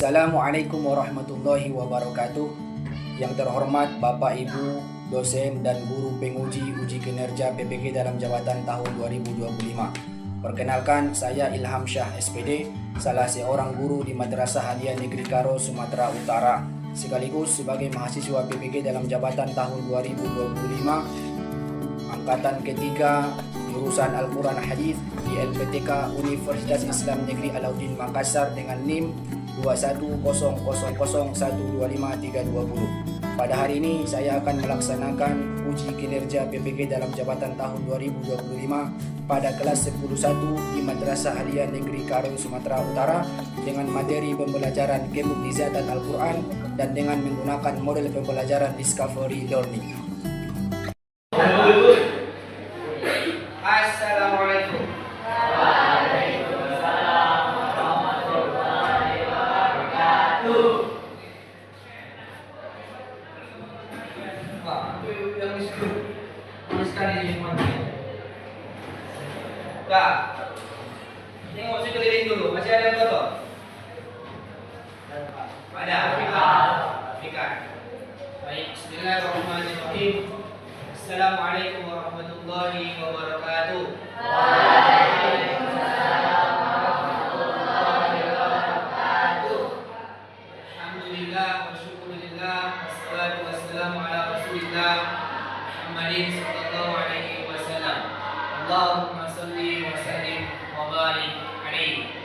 Assalamualaikum warahmatullahi wabarakatuh. Yang terhormat Bapak Ibu dosen dan guru penguji uji kinerja PPG dalam jabatan tahun 2025. Perkenalkan, saya Ilham Syah SPD, salah seorang guru di Madrasah Aliyah Negeri Karo, Sumatera Utara, sekaligus sebagai mahasiswa PPG dalam jabatan tahun 2025 angkatan ketiga jurusan Al-Quran Hadis di LPTK Universitas Islam Negeri Alauddin Makassar dengan NIM 21000125320. Pada hari ini saya akan melaksanakan uji kinerja PPG dalam jabatan tahun 2025 pada kelas 10.1 di Madrasah Aliyah Negeri Karo, Sumatera Utara dengan materi pembelajaran Kemubdizatan Al-Quran dan dengan menggunakan model pembelajaran Discovery Learning. Assalamualaikum. Waalaikumsalam warahmatullahi wabarakatuh. Pak, itu yang disebut sama sekali di semuanya. Kak, tengok sekeliling dulu, masih ada yang foto? Ada, Afrika. Baik, bismillahirrahmanirrahim. Assalamualaikum warahmatullahi wabarakatuh. Waalaikumsalam warahmatullahi wabarakatuh. Alhamdulillah wa syukurillah, wassalatu wassalamu ala rasulillah Muhammadin sallallahu alaihi wasallam. Allahumma salli wa sallim wa barik alaihi.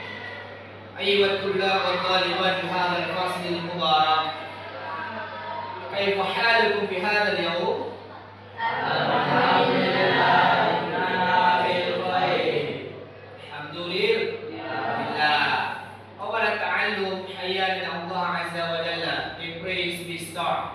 Ayyuhat tullab wa talibat fi hadzal fasl al-mubarak. Kaifa halukum fi hadzal yawm? Alhamdulillah, inna bil khair. Alhamdulillah. Awal ta'allum hayyan Allah azza wa jalla. We praise we start.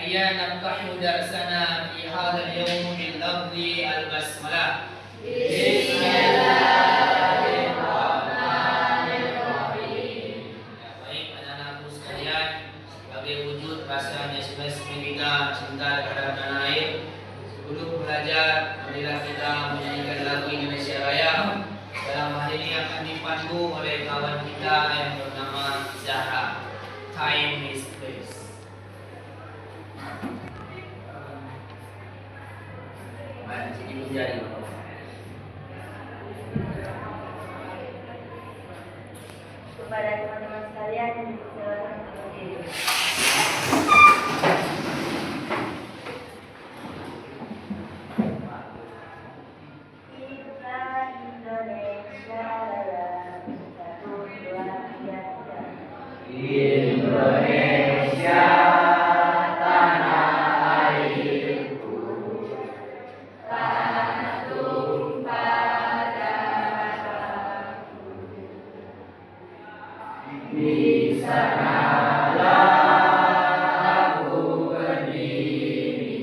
حيا نفتح درسنا في هذا اليوم باللفظ البسملة. Baik, anak-anakku sekalian, sebagai wujud rasa nasionalisme kita cinta terhadap tanah air, sebelum belajar, marilah kita menyanyikan lagu Indonesia Raya. Dalam hal ini akan dipandu oleh kawan kita yang bernama Zahra. Time is place. Jadi menjadi Kepada teman-teman sekalian, silakan berdiri. Kita Indonesia Raya, satu dua tiga. Indonesia tanah airku, Tanah tumpah darahku. di sanalah aku berdiri,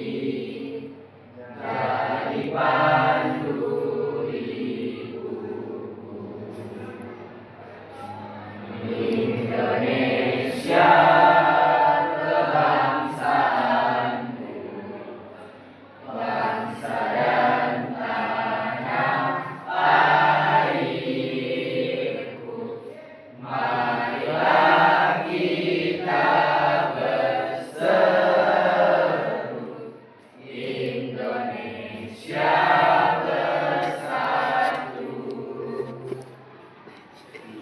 jadi pandu ibuku. Indonesia kebangsaanku, bangsa dan tanah airku. Marilah kita berseru, Indonesia bersatu.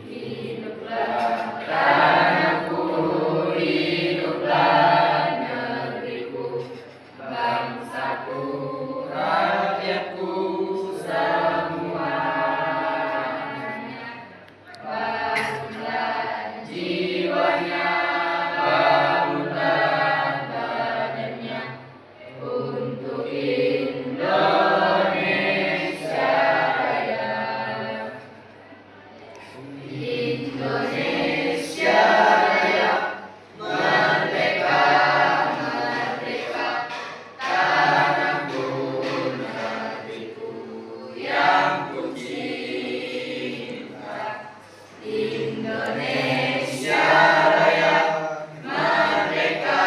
Hiduplah tanah Indonesia Raya, merdeka, merdeka, tanahku negeriku yang ku cinta. Indonesia Raya, merdeka,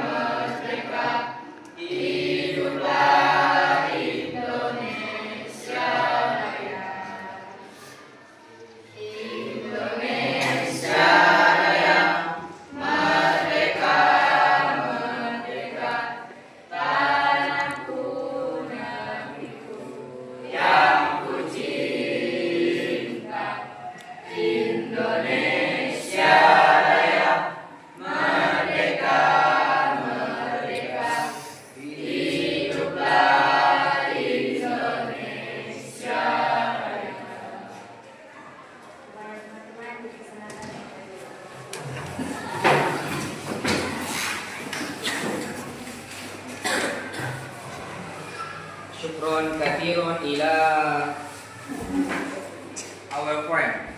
merdeka, hiduplah Indonesia Raya. Indonesia Raya, merdeka, merdeka, tanahku negeriku yang ku cinta. Indonesia Raya, merdeka, merdeka, hiduplah Indonesia Raya. Kepada teman-teman dipersilakan. Syukron katsiron ila our friend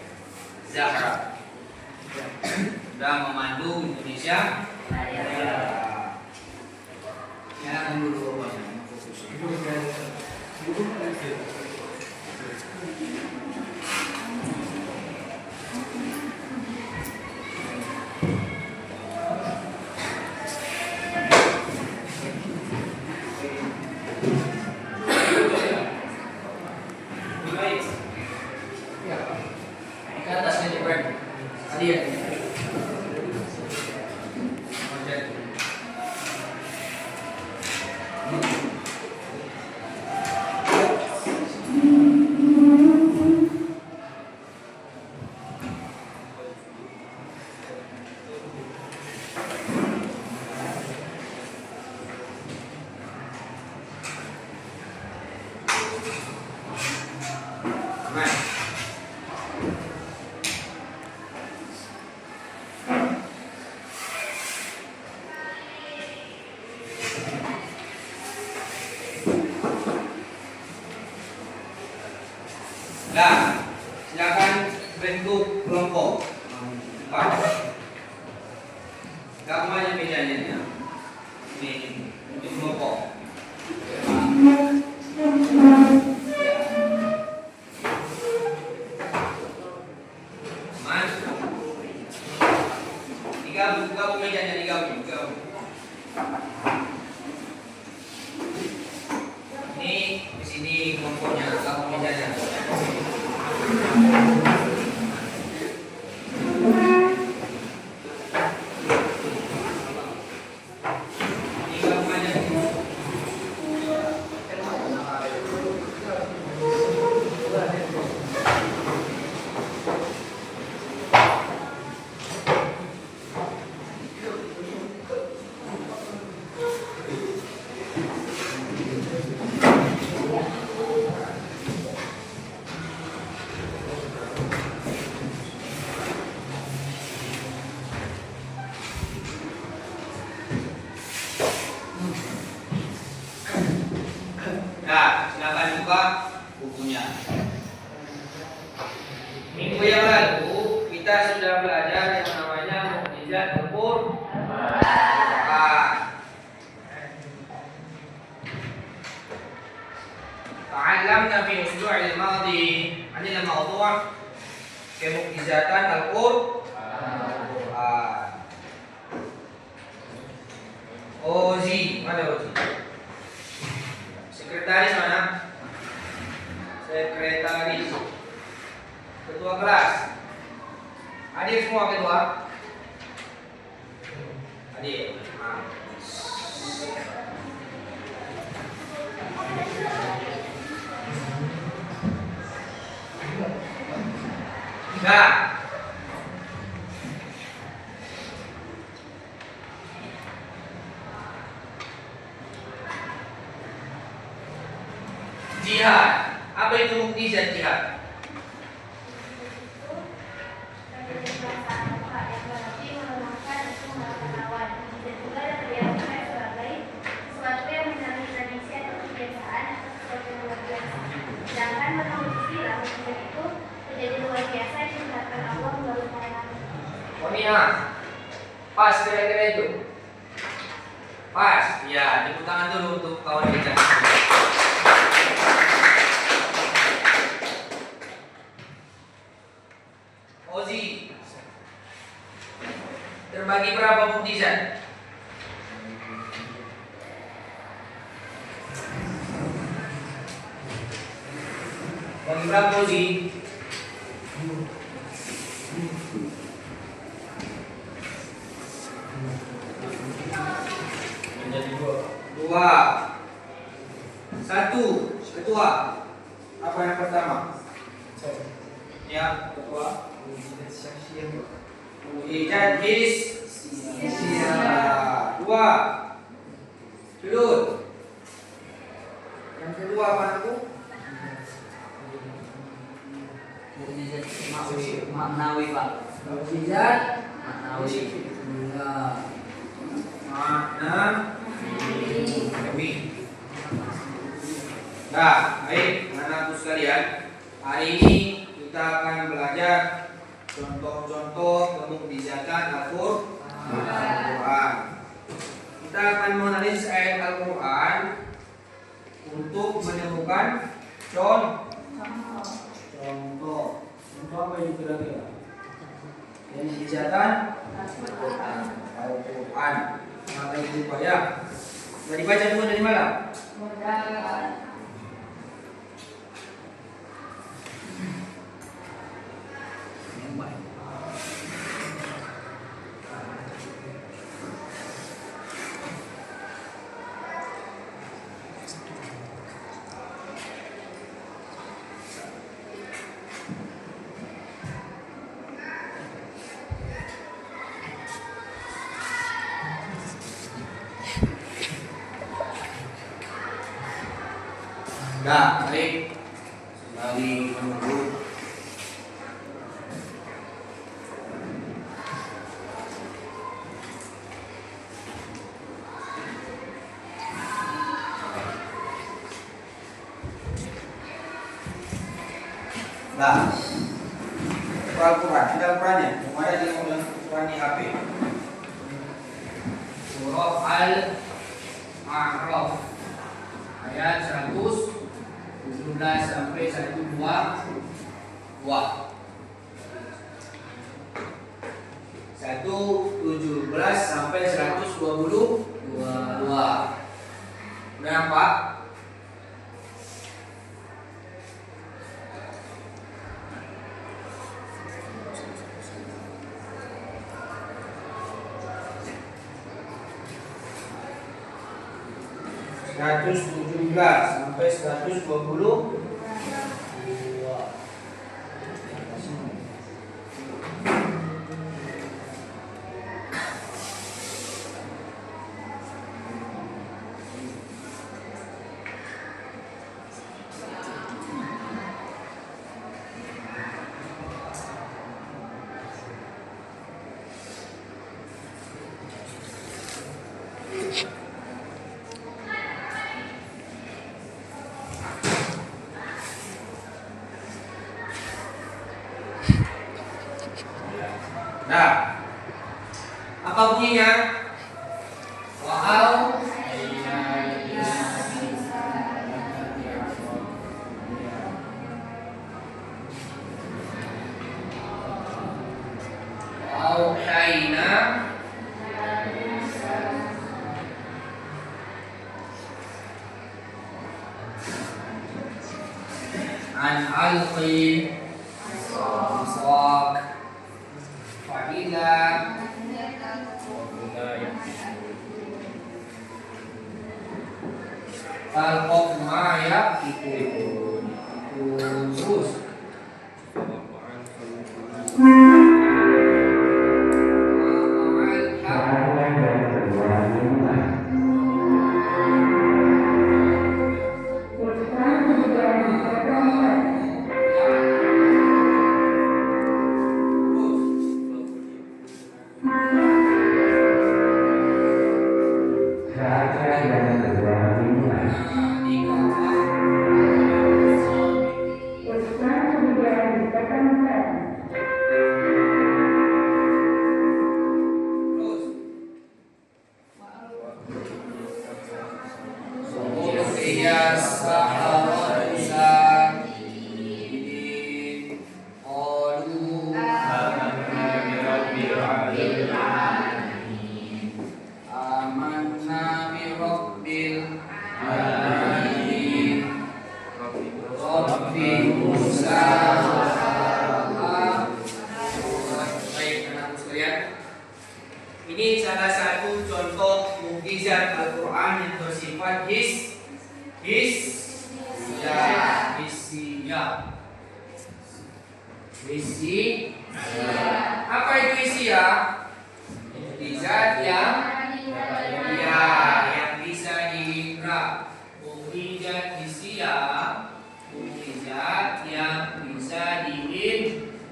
Zahra sudah memandu Indonesia Raya. Ya, kan dulu baik. Ya. Ke atas nih, friend. Tadi ya. Aman. Nah, silakan bentuk kelompok. Empat. Gak semuanya bedanya ya. Ini bentuk kelompok. Mas, digabung mejanya, digabung. Ini di sini kelompoknya, gabung mejanya. Ini gabung aja. Nah, silakan buka bukunya. Minggu yang lalu kita sudah belajar yang namanya mukjizat Al-Qur'an. Ta'allamna fi usbu'il madhi 'anil mawdu' kemukjizatan Al-Qur'an. Ozi, mana Ozi? Sekretaris mana? Sekretaris. Ketua kelas. Hadir semua ketua? Hadir. Nah, jihad. Apa itu mukjizat jihad? Sedangkan menurut istilah mukjizat itu terjadi luar biasa yang dilakukan Allah melalui Pemina. Pas kira-kira itu. Pas. Ya, tepuk tangan dulu untuk kawan kita. Ozi. Terbagi berapa mukjizat? Bagi berapa Ozi? Menjadi 2. 2. 1. Ketua. Apa yang pertama? Ya, ketua. Mujizat Hisya. 2. Sudut. Yang kedua apa aku? Maknawi, Pak. Mujizat Maknawi. makna kami. Nah, baik, anak-anakku sekalian. Hari ini kita akan belajar contoh-contoh kemukjizatan Al-Quran. Kita akan menganalisis ayat Al-Quran untuk menemukan contoh. Contoh apa itu kira-kira? Kemukjizatan Al-Quran. Maka itu Pak ya. Sudah dibaca dulu dari malam? Nah, baik. Sembari menunggu. Nah, Al-Quran, di Al-Qurannya, kemarin ada yang Al-Quran di HP. Surah Al-A'raf ayat 117 sampai 122. 117 sampai 122. Udah nampak? Seratus 117 sampai 122. Nah, apa bunyinya? Wow. Auhayna an alqi miswak fa'ila alqaf ma'ya ikun terus sekalian, ini salah satu contoh mukjizat Al-Quran yang bersifat hissiyah. Apa itu hissiyah? Mukjizat yang bisa diindra. Mukjizat hissiyah, mukjizat yang bisa diindra.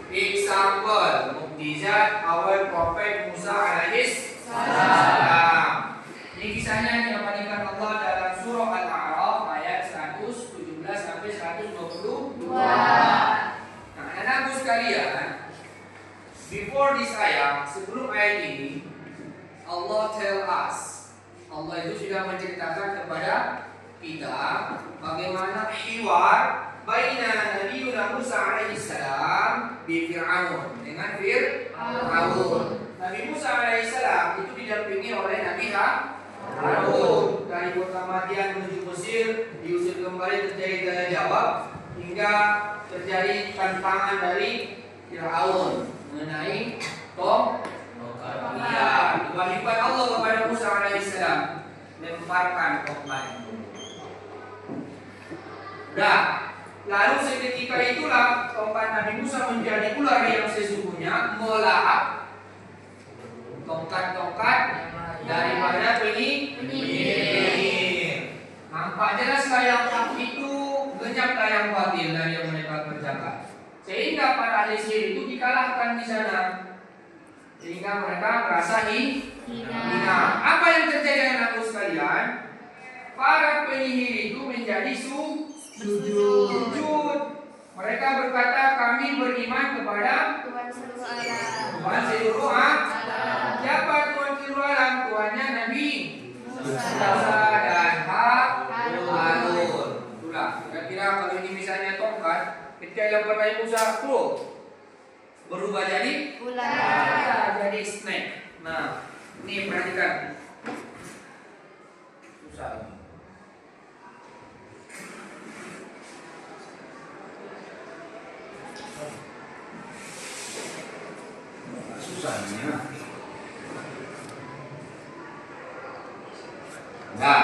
Example, mukjizat awal Prophet Musa alaihi salam. Ini kisahnya diabadikan Allah dalam surah Al-A'raf ayat 117 sampai 122. Nah, anak-anakku sekalian, before this ayat, sebelum ayat ini, Allah tell us, Allah itu sudah menceritakan kepada kita bagaimana hiwar baina Nabiuna Musa alaihi salam bi Fir'aun, dengan Fir'aun. Nabi Musa alaihi salam itu didampingi oleh Nabi Harun dari kota Madian menuju Mesir, diusir kembali, terjadi tanya jawab hingga terjadi tantangan dari Fir'aun mengenai kewajiban Allah kepada Musa alaihi salam lemparkan tongkat itu. Lalu seketika itulah tongkat Nabi Musa menjadi ular yang sesungguhnya melahap tongkat-tongkat daripada penyihir. Nampak jelaslah yang hak itu, lenyaplah yang batil dari yang mereka kerjakan. Sehingga para ahli sihir itu dikalahkan di sana. Sehingga mereka merasa hina. Apa yang terjadi dengan aku sekalian? Para penyihir itu menjadi sujud. Mereka berkata, kami beriman kepada Tuhan seluruh alam. Tuhan seluruh alam. Siapa Tuhan seluruh alam? Tuhannya Nabi Musa dan Harun. Itulah. Kira-kira kalau ini misalnya tongkat, ketika yang Nabi Musa berubah jadi ular, jadi snake. Nah, ini perhatikan. Susah. Susahnya. Nah,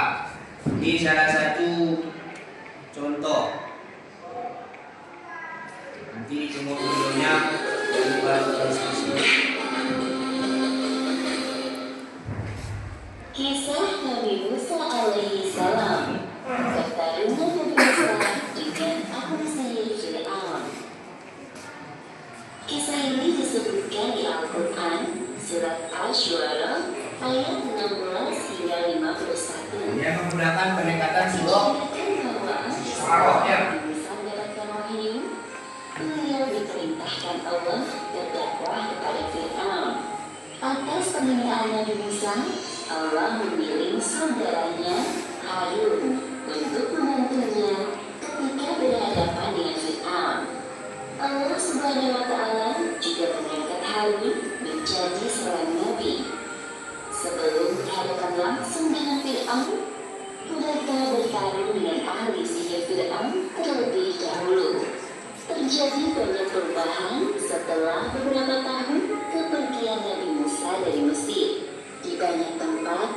ini salah satu contoh. Nanti semua videonya baru diskusi. Kisah Nabi Musa alaihi salam. Pertarungan Nabi Musa dengan ahli sihir Fir'aun. Kisah ini disebutkan di Al-Quran surat Asy-Syu'ara ayat 16 hingga 51. Dia menggunakan pendekatan surah Syu'ara-nya. Musa mendapatkan wahyu. Beliau diperintahkan Allah berdakwah kepada Fir'aun. Atas penghinaan Nabi Musa, Allah memilih saudaranya Harun untuk membantunya ketika berhadapan dengan Fir'aun. Allah Subhanahu wa Ta'ala juga mengangkat Harun menjadi seorang nabi. Sebelum berhadapan langsung dengan Fir'aun, mereka bertarung dengan ahli sihir Fir'aun terlebih dahulu. Terjadi banyak perubahan setelah beberapa tahun kepergian Nabi Musa dari Mesir. Di banyak tempat,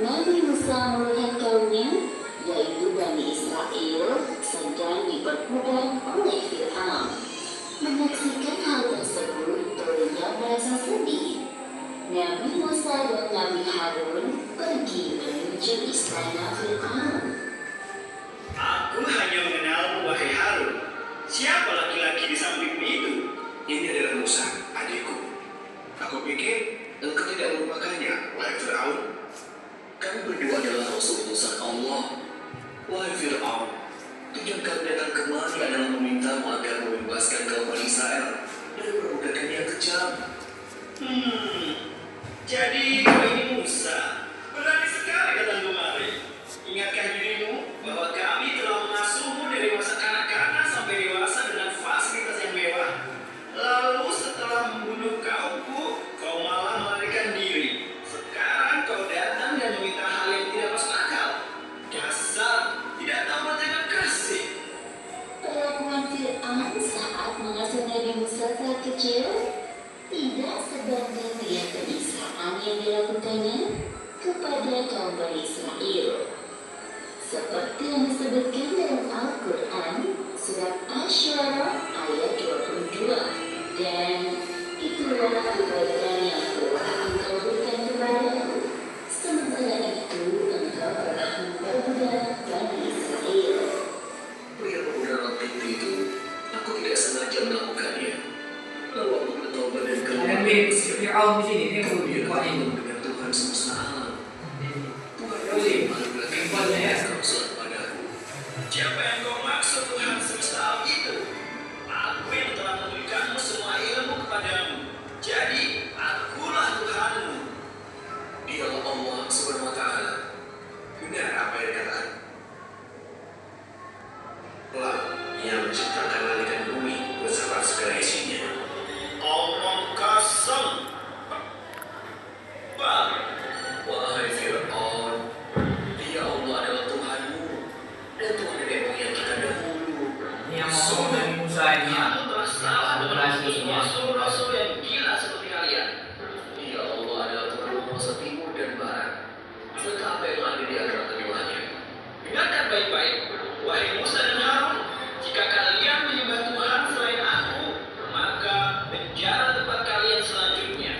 Nabi Musa melihat kaumnya, yaitu Bani Israel, sedang diperbudak oleh Fir'aun. Menyaksikan hal tersebut, beliau merasa sedih. Nabi Musa dan Nabi Harun pergi menuju istana Fir'aun. Aku hanya mengenalmu, wahai Harun. Siapa laki-laki di sampingmu itu? Ini adalah Musa, adikku. Aku pikir engkau tidak melupakannya, wahai Fir'aun. Kamu berdua adalah Rasul utusan Allah. Wahai Fir'aun, tujuan kami datang kemari adalah memintamu agar membebaskan kaum Bani Israel dari perbudakan yang kejam. Jadi kau ini Musa, berani sekali datang kemari. Ingatkah dirimu bahwa kami telah mengasuhmu dari masa kanak-kanak sampai dewasa dengan fasilitas yang mewah? Lalu setelah membunuh kaumku, kau malah melarikan diri. Sekarang kau datang dan meminta hal yang tidak masuk akal. Dasar tidak tahu berterima kasih. Perlakuan Fir'aun saat mengasuh Nabi Musa saat kecil tidak sebanding dengan penistaan yang dilakukannya kepada kaum Bani Israel. Seperti yang disebutkan dalam Al-Quran, surat Asy-Syu'ara ayat 22. Dan itulah kebaikan yang telah engkau berikan kepadaku. Sementara itu engkau telah memperbudak Bani Israel. Pria pemuda waktu itu, aku tidak sengaja melakukannya. Lalu aku bertobat dan Ada keluar. mirip Fir'aun di sini, dia Kemudian buat aku itu. dengan Tuhan semesta alam. Bukan Boleh. laki-laki Boleh, ya. yang sholat padaku. Siapa yang kau maksud Tuhan semesta alam itu? Aku yang telah memberikanmu semua ilmu kepadamu. Jadi, akulah Tuhanmu. Dialah Allah Subhanahu wa Ta'ala. Benar apa yang dikatakan? Allah yang menciptakan langit dan bumi beserta segala isinya. Omong kosong. Wahai Fir'aun, Dia Allah adalah Tuhanmu dan Tuhan nenek moyang kita dahulu. Ini yang ngomong Nabi Musa ini ya. Kamu telah salah dengan Relasinya. rasul-rasul yang gila seperti kalian. Dia Allah adalah Tuhan penguasa timur dan barat. Serta apa yang ada di antara keduanya. Dengarkan baik-baik, wahai Musa dan Harun, jika kalian menyembah Tuhan selain aku, maka penjara tempat kalian selanjutnya.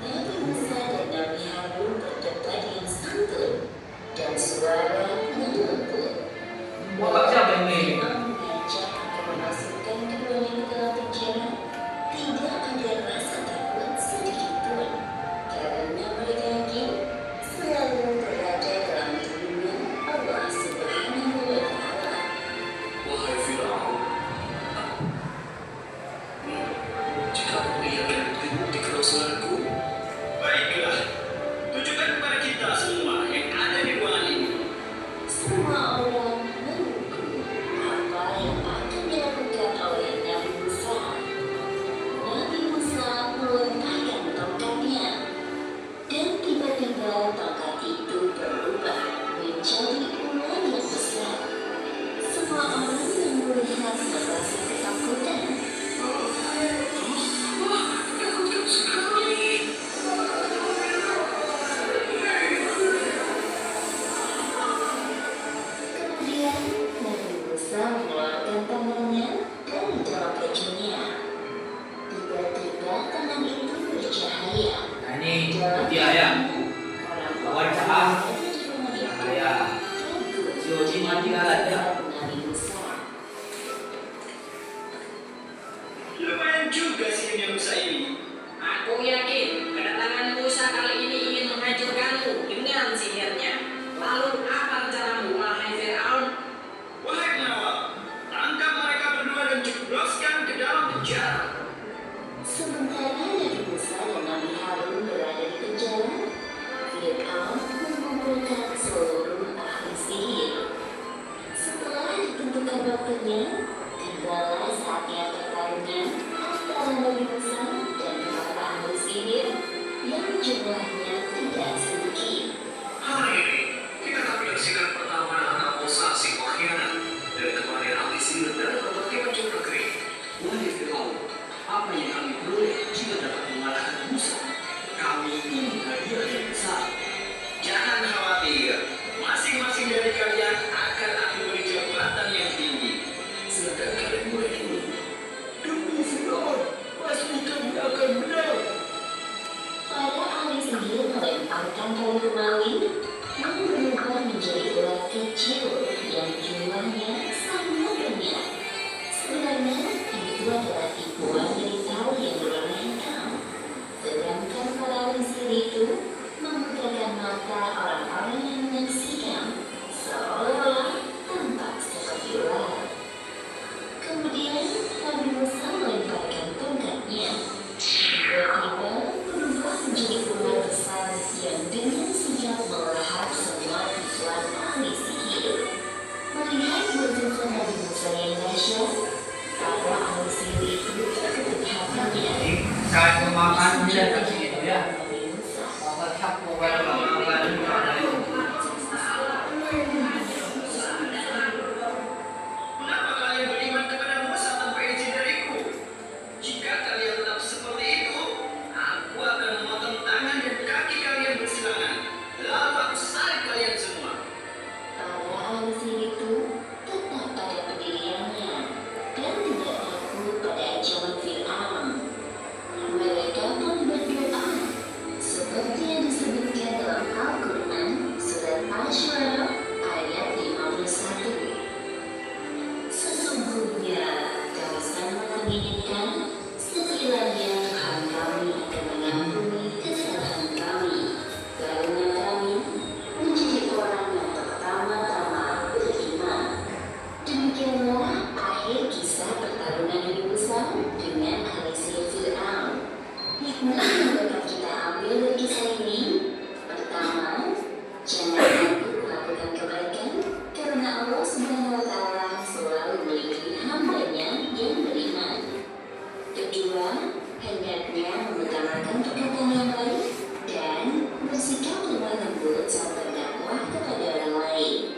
Nabi Musa dan Nabi Harun berdebat dengan santun dan suara melembut. Bapak siapa yang ini? Mengajak akan memasukkan keduanya ke dalam penjara. Tidak ada rasa takut sedikit pun, karena mereka yakin selalu berada dalam lindungan Allah Subhanahu wa Ta'ala. Wahai Fir'aun, jika kau yakin bukti-bukti kerasulanku, baiklah, tunjukkan kepada kita semua yang ada di ruangan ini. Semua orang menunggu apa yang akan dilakukan oleh Nabi Musa. Nabi Musa melontarkan tongkatnya, dan tiba-tiba tongkat itu berubah menjadi ular yang besar. Semua orang yang melihat merasa ketakutan. Menakutkan sekali. Kemudian Nabi Musa mengeluarkan tangannya dari dalam bajunya. Tiba-tiba tangan itu bercahaya. Nah ini dia ya. Lawan cahaya. Cahaya. Si Oji mati kalah ya. Nabi Musa. Lumayan juga sihirnya Musa ini. Aku yakin kedatangan Musa kali ini ingin menghancurkanmu dengan sihirnya. Lalu apa rencanamu, wahai Fir'aun? Wahai pengawal, tangkap mereka berdua dan jebloskan ke dalam penjara. Sementara Nabi Musa dan Nabi Harun berada di penjara, Fir'aun mengumpulkan seluruh ahli sihir. Setelah ditentukan waktunya, tibalah saatnya pertarungan antara Nabi Musa dan para ahli sihir yang jumlahnya tidak sedikit. Hari ini, kita akan menyaksikan pertarungan antara Musa si pengkhianat dan kemarin ahli sihir dari berbagai macam negeri. Wahai Fir'aun, apa yang kami peroleh jika dapat mengalahkan Musa? Kami ingin hadiah yang besar. Jangan khawatir, masing-masing dari kalian akan aku beri jabatan yang tinggi. Silakan kalian mulai dulu. Demi Fir'aun, pasti kami akan menang. Para ahli sihir melemparkan tali kemarin yang berubah menjadi ular kecil yang jumlahnya sangat banyak. Sebenarnya itu adalah tipuan dari tali yang berwarna hitam. Sedangkan para ahli sihir itu memutihkan mata orang-orang yang menyaksikan seolah-olah tampak seperti ular. Kemudian Nabi Musa melemparkan tongkatnya. Tiba-tiba berubah menjadi ular besar yang dengan sigap melahap semua tipuan ahli sihir. Melihat wujud Nabi Musa yang dahsyat, para ahli sihir itu tertutup hatinya. Saat memakan dia ke situ ya. Nabi Musa. Bapak hak pokoknya memakan itu. Kenapa kalian beriman kepada Musa tanpa izin dariku? Jika kalian tetap seperti kedua, hendaknya mengutamakan perkataan yang baik dan bersikap lemah lembut saat berdakwah kepada orang lain.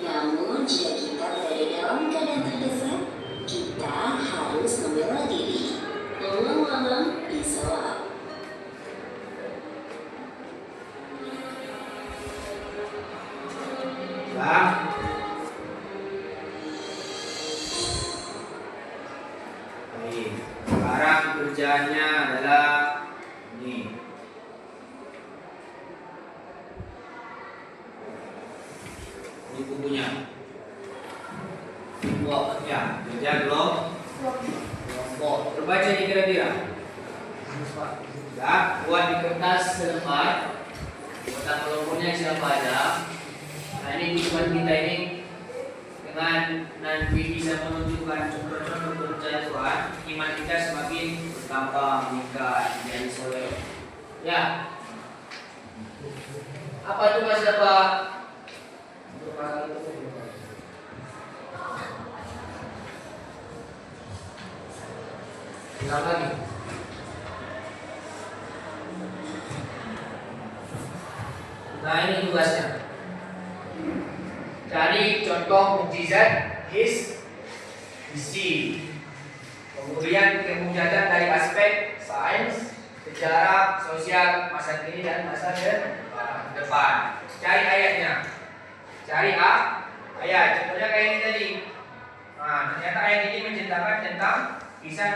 Namun, jika kita berada dalam keadaan terdesak, kita harus membela diri. Wallahu a'lam bishawab. Bang. Baik. Sekarang kerjaannya adalah ini. Ini bukunya. Kelompok ya, kerja kelompok. Terbaca ini kira-kira. Ya, buat di kertas selembar. Kotak kelompoknya siapa aja. Nah, ini tujuan kita ini dengan nanti bisa menunjukkan contoh-contoh percaya Tuhan, iman kita semakin bertambah, meningkat, menjadi soleh. Ya, apa itu Mas Bapak? Ulang lagi. Nah, ini tugasnya. Cari contoh mukjizat isi. Kemudian kemujizatan dari aspek sains, sejarah, sosial, masa kini dan masa depan. Cari ayatnya. Cari ayat. Contohnya kayak ini tadi. Nah, ternyata ayat ini menceritakan tentang kisah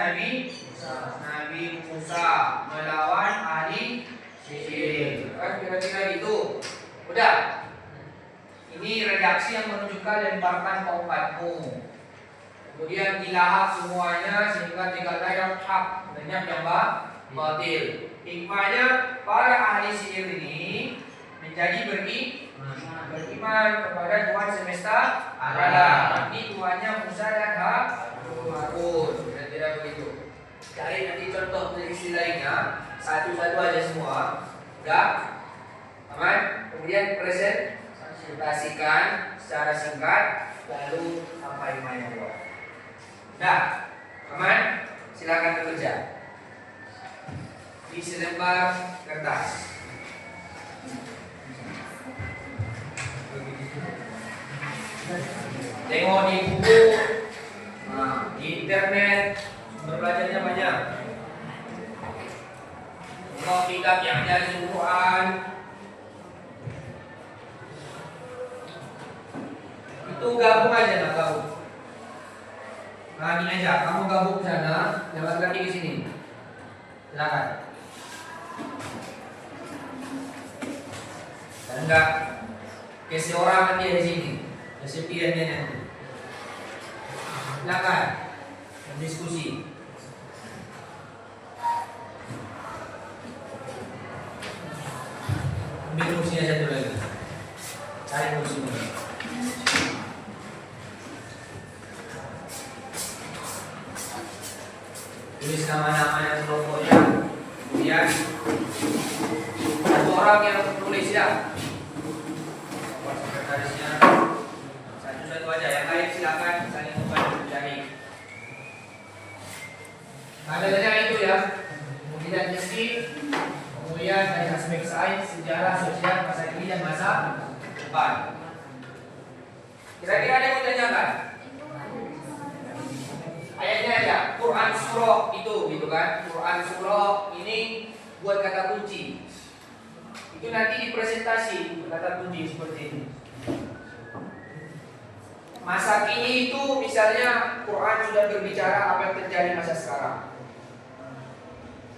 Nabi Musa melawan ahli sihir. Kan kira-kira gitu. Udah. Ini redaksi yang menunjukkan lemparkan tongkatmu. Kemudian dilahap semuanya sehingga tinggallah yang hak, banyak yang batil. Hikmahnya para ahli sihir ini menjadi beriman kepada Tuhan semesta alam. Nanti Tuhannya Musa dan Harun. Kira-kira begitu. Cari nanti contoh istilah lainnya. Satu-satu aja semua. Udah? Aman? Kemudian presentasikan secara singkat, lalu apa imannya Allah. Dah, aman? Silakan bekerja di selembar kertas. Tengok di buku, di internet, belajarnya banyak. Tengok kitab yang ada di Quran. Itu gabung aja lah gabung. Nah, gini aja, kamu gabung ke sana, jalan kaki ke sini. Silakan. Dan enggak kasih orang nanti di sini. Kasih pilihannya nanti. Silakan. Diskusi. Ambil kursinya satu lagi. Cari kursinya. Tulis nama-nama kelompoknya. Kemudian satu orang yang menulis ya. Sekretarisnya satu-satu aja. Yang lain silakan saling membantu mencari. Ada saja itu ya. Kemudian isi. Kemudian dari aspek sains, sejarah, sosial, masa kini dan masa depan. Kira-kira ada yang mau tanyakan? Ayatnya aja, Quran surah itu gitu kan. Quran surah ini buat kata kunci. Itu nanti dipresentasi kata kunci seperti ini. Masa kini itu misalnya Quran sudah berbicara apa yang terjadi masa sekarang.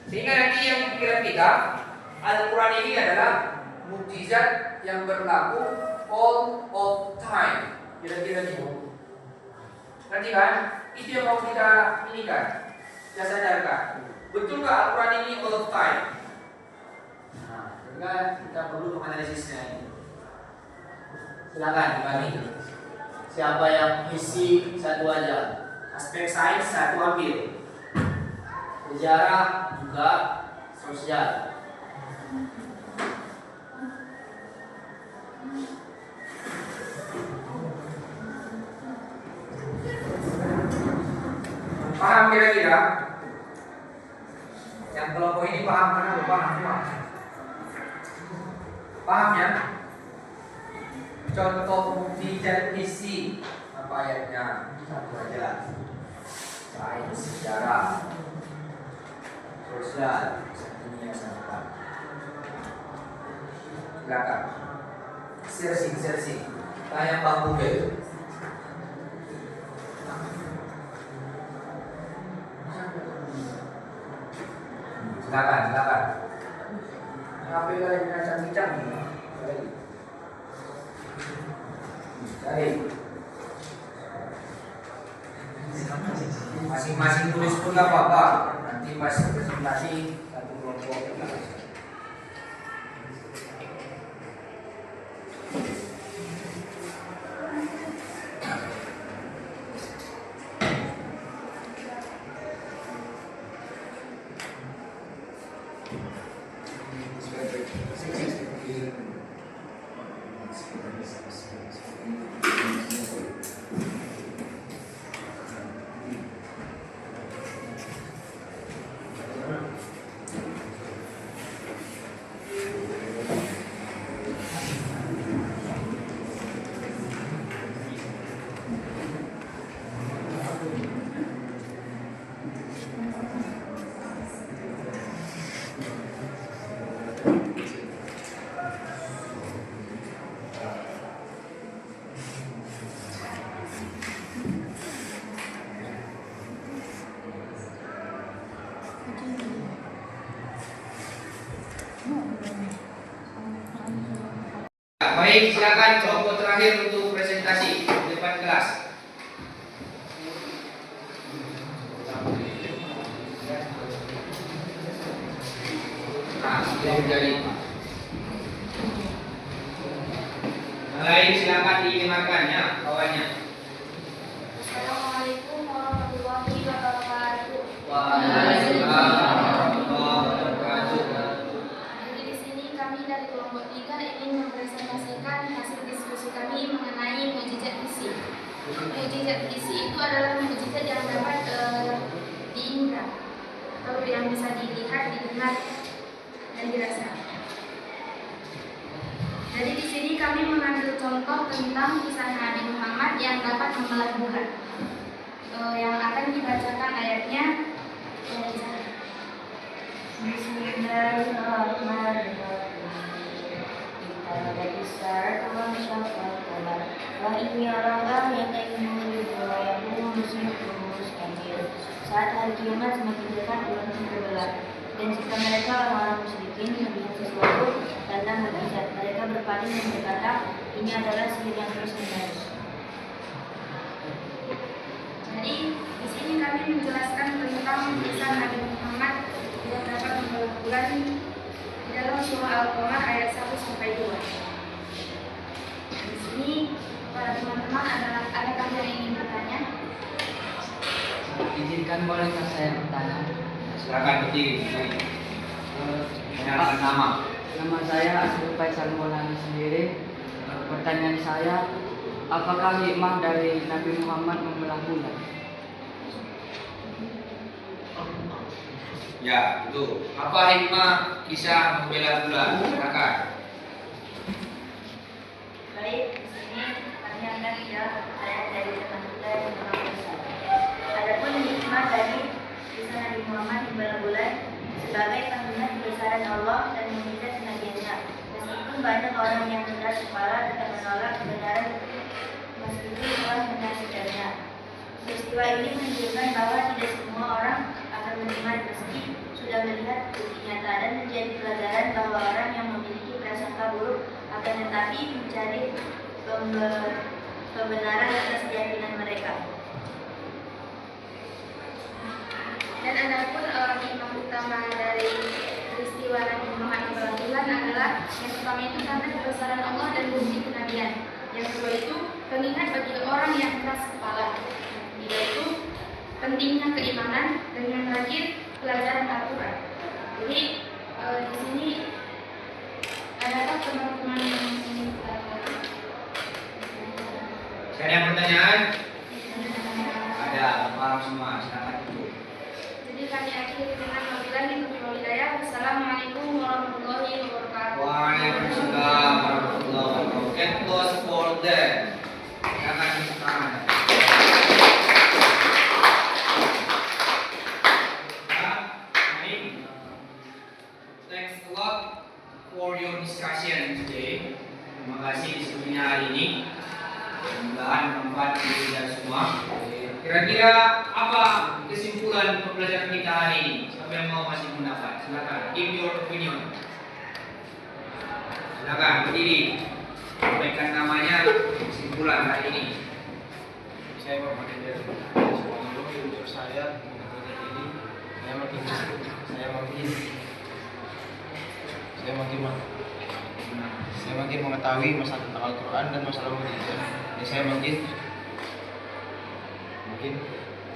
Sehingga nanti yang pikiran kita Al-Quran ini adalah mukjizat yang berlaku all of time. Kira-kira gitu. Nanti kan itu yang mau kita ini kan, kita sadarkan. Betul nggak Al-Quran ini all of time? Nah, sehingga kita perlu menganalisisnya ini. Silakan dibagi. Siapa yang isi satu aja. Aspek sains satu ambil. Sejarah juga sosial. Paham kira-kira? Yang kelompok ini paham mana? Paham semua? Paham ya? Contoh mukjizat isi apa ayatnya? Satu aja. Sains, sejarah, sosial, dunia sampai. Silakan. Searching. Tanya Pak Google. Silakan. HP kalian bincang-bincang. Cari. Masing-masing tulis pun nggak apa-apa. Nanti pas presentasi satu kelompok. Baik, silakan kelompok terakhir untuk presentasi di depan kelas. Nah, sudah jadi. Yang lain silakan diingatkan ya kawannya. Assalamualaikum warahmatullahi wabarakatuh. Waalaikumsalam warahmatullahi wabarakatuh. Jadi di sini kami dari kelompok 3 ingin mempresentasikan hasil diskusi kami mengenai mukjizat isi. Mukjizat isi itu adalah mukjizat yang dapat diindra atau yang bisa dilihat, didengar, dan dirasa. Jadi di sini kami mengambil contoh tentang kisah Nabi Muhammad yang dapat membelah bulan. Yang akan dibacakan ayatnya. Bismillahirrahmanirrahim. Kita besar kawan syafaqalah. Wa ini orang yang ingin yang musim terus kecil. Saat hari kiamat semakin dekat bulan terbelah. Dan jika mereka orang-orang musyrikin melihat sesuatu tentang mukjizat, mereka berpaling dan berkata, ini adalah sihir yang terus menerus. Jadi di sini kami menjelaskan tentang kisah Nabi Muhammad yang dapat membelah bulan di dalam surah Al-Qamar ayat 1 sampai 2. Di sini para teman-teman adakah yang ingin bertanya? Izinkan bolehkah saya bertanya? Silakan berdiri. Menyatakan nama. Nama saya Asrul Faisal Maulana sendiri. Pertanyaan saya, apakah hikmah dari Nabi Muhammad membelah bulan? Ya, itu. Apa hikmah kisah membela bulan? Silakan. Baik, di sini kami akan menjawab pertanyaan dari teman kita yang memang besar. Adapun hikmah dari kisah Nabi Muhammad membela bulan sebagai pengingat kebesaran Allah dan mukjizat kenabiannya. Meskipun banyak orang yang keras kepala tetap menolak kebenaran meskipun telah menyaksikannya. Peristiwa ini menunjukkan bahwa tidak semua orang akan beriman meski sudah melihat bukti nyata dan menjadi pelajaran bahwa orang yang memiliki prasangka buruk akan tetapi mencari kebenaran atas keyakinan mereka. Dan adapun hikmah utama dari peristiwa Nabi Muhammad membelah bulan adalah yang pertama itu karena kebesaran Allah dan bukti kenabian. Yang kedua itu pengingat bagi orang yang keras kepala. Yaitu pentingnya keimanan, dan yang terakhir pelajaran Al-Quran. Jadi di sini adakah teman-teman yang ingin Ada yang pertanyaan? Ada, paham semua. Silakan. Jadi kami akhiri dengan wabillahi taufiq wal Terima kasih diskusinya hari ini. Mudah-mudahan bermanfaat bagi kita semua. Kira-kira apa kesimpulan pembelajaran kita hari ini? Siapa yang mau masih pendapat? Silakan, give your opinion. Silakan berdiri, sampaikan namanya, kesimpulan hari ini. Saya mau manajer sebelum jujur saya mengenai ini saya makin mengetahui masalah tentang Al-Quran dan masalah mujizat. Jadi saya makin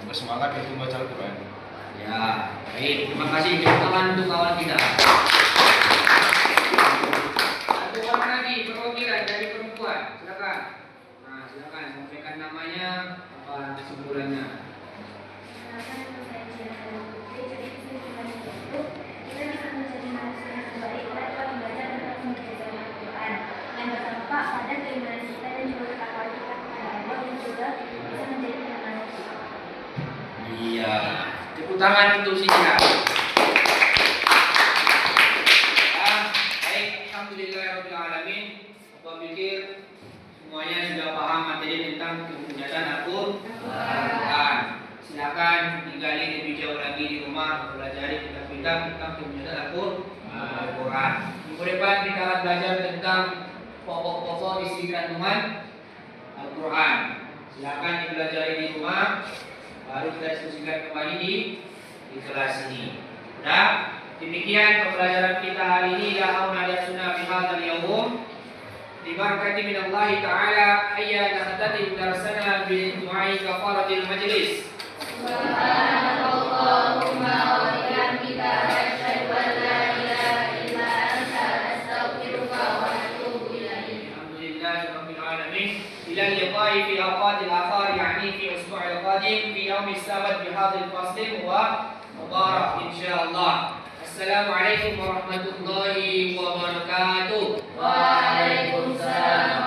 bersemangat untuk membaca Al-Quran. Ya, baik. Terima kasih. Tepuk tangan untuk kawan kita. Satu orang lagi perwakilan dari perempuan. Silakan. Nah, silakan sampaikan namanya, apa kesimpulannya. Iya. Tepuk tangan untuk Siti. Baik, alhamdulillahirobbilalamin. Apa pikir semuanya sudah paham materi tentang kemuliaan Al-Quran. Silakan digali lebih jauh lagi di rumah, pelajari kitab-kitab tentang kemuliaan Al-Quran. Minggu depan kita akan belajar tentang pokok-pokok isi kandungan Al-Quran. Silakan dipelajari di rumah, baru kita diskusikan kembali di kelas ini. Nah, demikian pembelajaran kita hari ini. La haula wala quwwata bihadzal yaum. Bi barakati minallahi ta'ala hayya nahtadim darsana bi du'ai kafaratil majlis. Subhanallahumma wa bihamdika asyhadu an la ilaha illa anta astaghfiruka wa atubu ilaik. Alhamdulillahirabbil alamin. Ila liqa'i fi awqatil akhar, yani fi usbu'il qadim fi yaum as-sabt bi hadzal fasl wa mubarak insyaallah. Assalamualaikum warahmatullahi wabarakatuh. Waalaikumsalam.